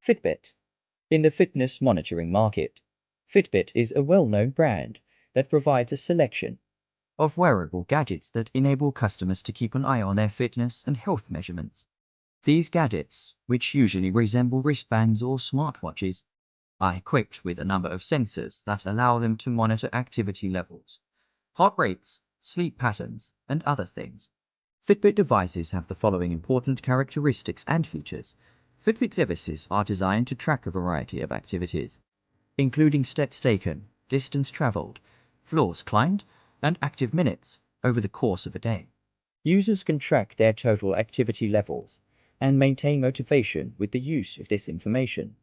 Fitbit. In the fitness monitoring market, Fitbit is a well-known brand that provides a selection of wearable gadgets that enable customers to keep an eye on their fitness and health measurements. These gadgets, which usually resemble wristbands or smartwatches, are equipped with a number of sensors that allow them to monitor activity levels, heart rates, sleep patterns, and other things. Fitbit devices have the following important characteristics and features. Fitbit devices are designed to track a variety of activities, including steps taken, distance traveled, floors climbed, and active minutes over the course of a day. Users can track their total activity levels and maintain motivation with the use of this information.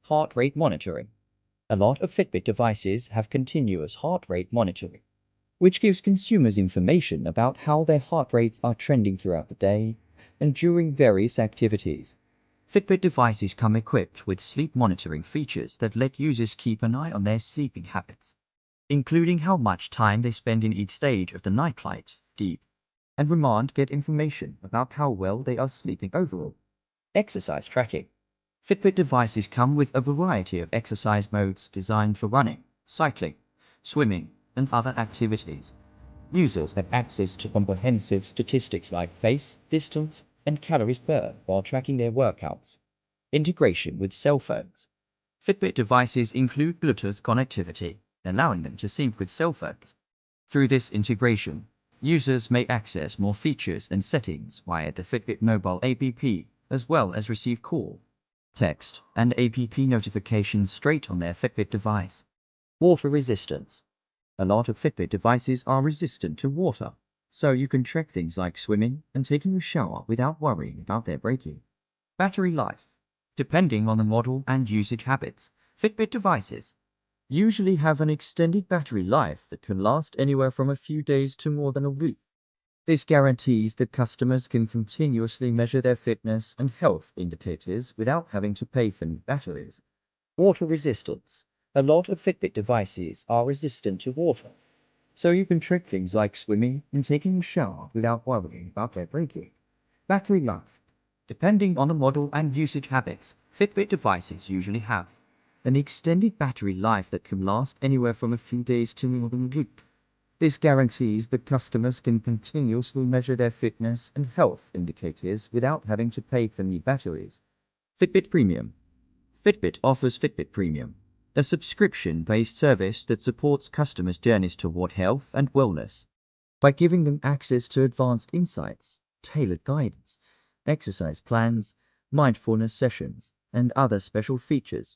Heart rate monitoring. A lot of Fitbit devices have continuous heart rate monitoring, which gives consumers information about how their heart rates are trending throughout the day and during various activities. Fitbit devices come equipped with sleep monitoring features that let users keep an eye on their sleeping habits, including how much time they spend in each stage of the night light, deep, and remand get information about how well they are sleeping overall. Exercise tracking. Fitbit devices come with a variety of exercise modes designed for running, cycling, swimming, and other activities. Users have access to comprehensive statistics like pace, distance, and calories burned while tracking their workouts. Integration with cell phones. Fitbit devices include Bluetooth connectivity, allowing them to sync with cell phones. Through this integration, users may access more features and settings via the Fitbit mobile app, as well as receive call, text, and app notifications straight on their Fitbit device. Water resistance. A lot of Fitbit devices are resistant to water, so you can track things like swimming and taking a shower without worrying about their breaking. Battery life. Depending on the model and usage habits, Fitbit devices usually have an extended battery life that can last anywhere from a few days to more than a week. This guarantees that customers can continuously measure their fitness and health indicators without having to pay for new batteries. Water resistance. A lot of Fitbit devices are resistant to water, so you can track things like swimming and taking a shower without worrying about their breaking. Battery life. Depending on the model and usage habits, Fitbit devices usually have an extended battery life that can last anywhere from a few days to more than a week. This guarantees that customers can continuously measure their fitness and health indicators without having to pay for new batteries. Fitbit Premium. Fitbit offers Fitbit Premium, a subscription-based service that supports customers' journeys toward health and wellness by giving them access to advanced insights, tailored guidance, exercise plans, mindfulness sessions, and other special features.